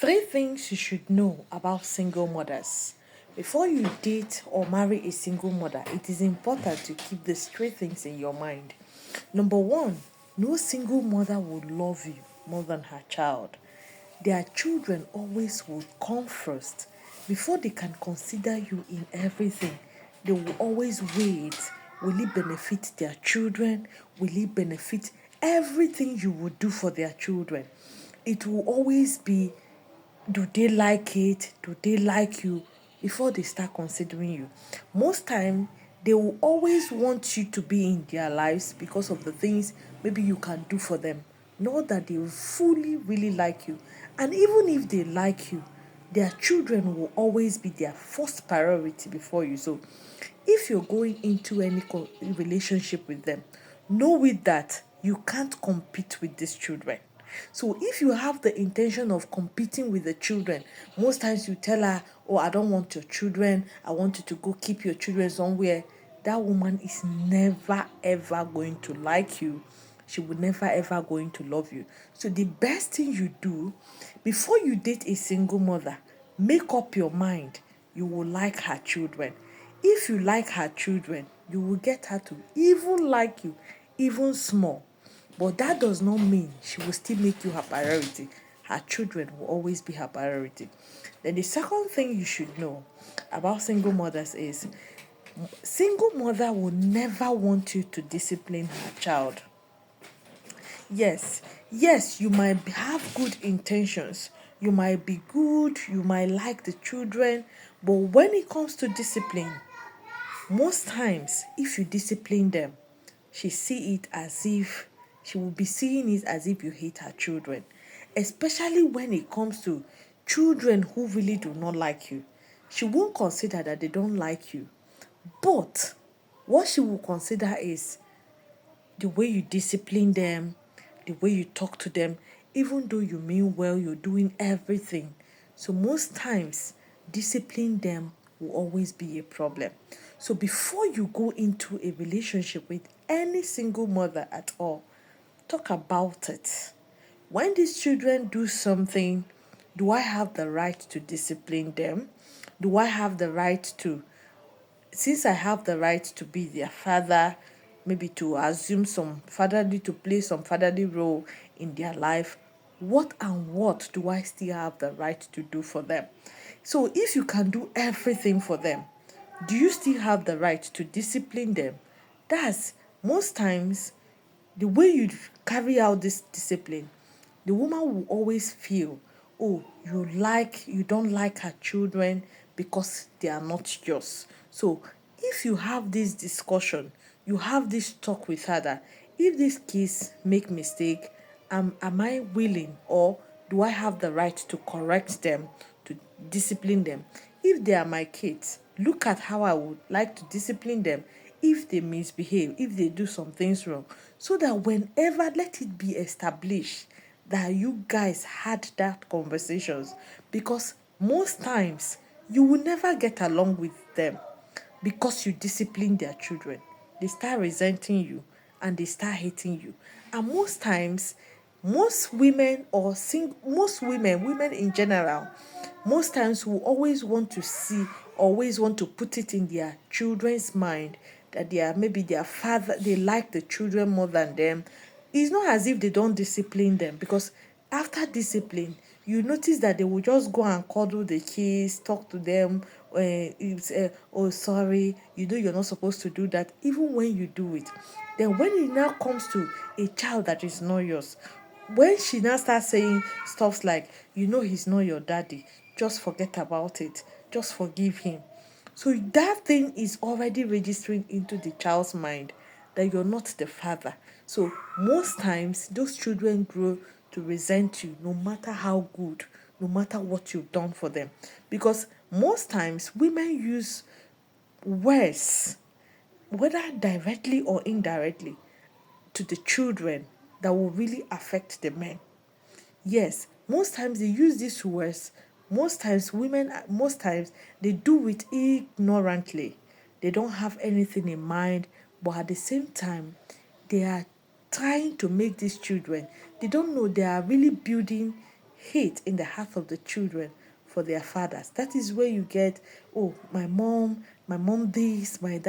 Three things you should know about single mothers. Before you date or marry a single mother, it is important to keep these three things in your mind. Number one, no single mother would love you more than her child. Their children always will come first. Before they can consider you in everything, they will always wait. Will it benefit their children? Will it benefit everything you would do for their children? It will always be, do they like it? Do they like you? Before they start considering you. Most time they will always want you to be in their lives because of the things maybe you can do for them. Not that they fully really like you. And even if they like you, their children will always be their first priority before you. So if you're going into any relationship with them, know with that you can't compete with these children. So if you have the intention of competing with the children, most times you tell her, "Oh, I don't want your children. I want you to go keep your children somewhere." That woman is never ever going to like you. She will never ever going to love you. So the best thing you do before you date a single mother, make up your mind you will like her children. If you like her children, you will get her to even like you, even small. But that does not mean she will still make you her priority. Her children will always be her priority. Then the second thing you should know about single mothers is single mother will never want you to discipline her child. Yes, you might have good intentions. You might be good, you might like the children, but when it comes to discipline, most times if you discipline them, she will be seeing it as if you hate her children, especially when it comes to children who really do not like you. She won't consider that they don't like you, but what she will consider is the way you discipline them, the way you talk to them, even though you mean well, you're doing everything. So most times, discipline them will always be a problem. So before you go into a relationship with any single mother at all, talk about it. When these children do something, do I have the right to discipline them? Do I have the right to, since I have the right to be their father, maybe to assume some fatherly, to play some fatherly role in their life, what and what do I still have the right to do for them? So if you can do everything for them, do you still have the right to discipline them? That's most times the way you carry out this discipline, the woman will always feel, oh, you don't like her children because they are not yours. So if you have this discussion, you have this talk with her that if these kids make mistake, am I willing or do I have the right to correct them, to discipline them? If they are my kids, look at how I would like to discipline them if they misbehave, if they do some things wrong, so that whenever, let it be established that you guys had that conversations, because most times you will never get along with them because you discipline their children. They start resenting you and they start hating you. And most times, most women in general, most times will always want to see, always want to put it in their children's mind that they are maybe their father, they like the children more than them. It's not as if they don't discipline them, because after discipline, you notice that they will just go and cuddle the kids, talk to them. Oh, sorry, you know you're not supposed to do that, even when you do it. Then when it now comes to a child that is not yours, when she now starts saying stuff like, you know, he's not your daddy, just forget about it, just forgive him. So that thing is already registering into the child's mind that you're not the father. So most times those children grow to resent you no matter how good, no matter what you've done for them. Because most times women use words, whether directly or indirectly, to the children that will really affect the men. Yes, most times they use these words. Most times they do it ignorantly. They don't have anything in mind, but at the same time, they are trying to make these children, they don't know they are really building hate in the heart of the children for their fathers. That is where you get, oh, my mom this, my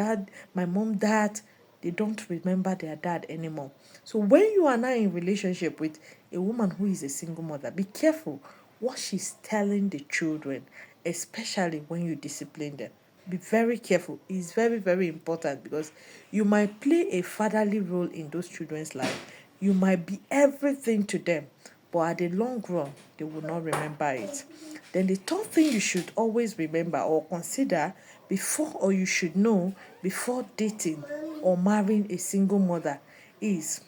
mom that. They don't remember their dad anymore. So when you are now in relationship with a woman who is a single mother, be careful what she's telling the children, especially when you discipline them. Be very careful. It's very, very important because you might play a fatherly role in those children's life. You might be everything to them, but at the long run, they will not remember it. Then the third thing you should always remember or consider before, or you should know before dating or marrying a single mother is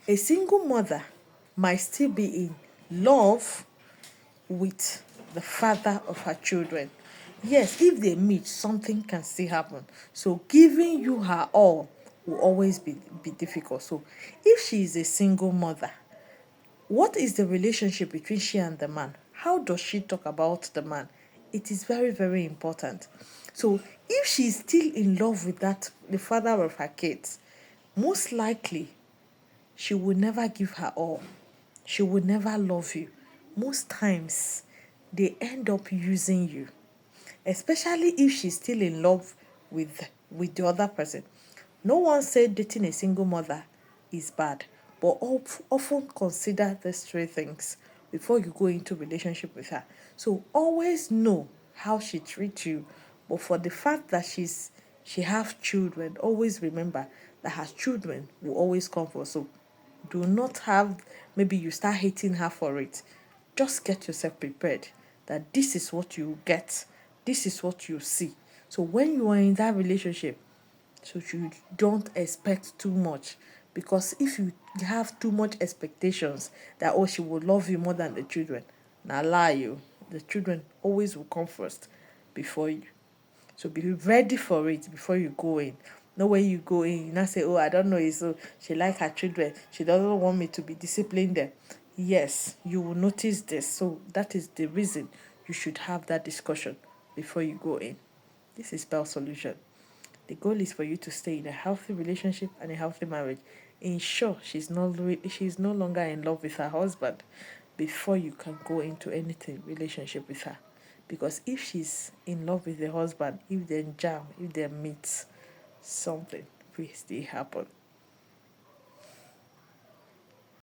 a single mother might still be in love with the father of her children. Yes, if they meet, something can still happen. So giving you her all will always be difficult. So if she is a single mother, what is the relationship between she and the man? How does she talk about the man? It is very, very important. So if she is still in love with the father of her kids, most likely she will never give her all. She will never love you. Most times, they end up using you, especially if she's still in love with the other person. No one said dating a single mother is bad, but often consider these three things before you go into relationship with her. So always know how she treats you, but for the fact that she have children, always remember that her children will always come first. So do not have, maybe you start hating her for it. Just get yourself prepared that this is what you get, this is what you see. So when you are in that relationship, so you don't expect too much, because if you have too much expectations that, oh, she will love you more than the children, now lie you, the children always will come first before you. So be ready for it before you go in. No way you go in, you not say, oh, I don't know, so she like her children. She doesn't want me to be disciplined them. Yes, you will notice this. So that is the reason you should have that discussion before you go in. This is Spell Solution. The goal is for you to stay in a healthy relationship and a healthy marriage. Ensure she's no longer in love with her husband before you can go into anything relationship with her. Because if she's in love with the husband, if they jam, if they meet, something will still happen.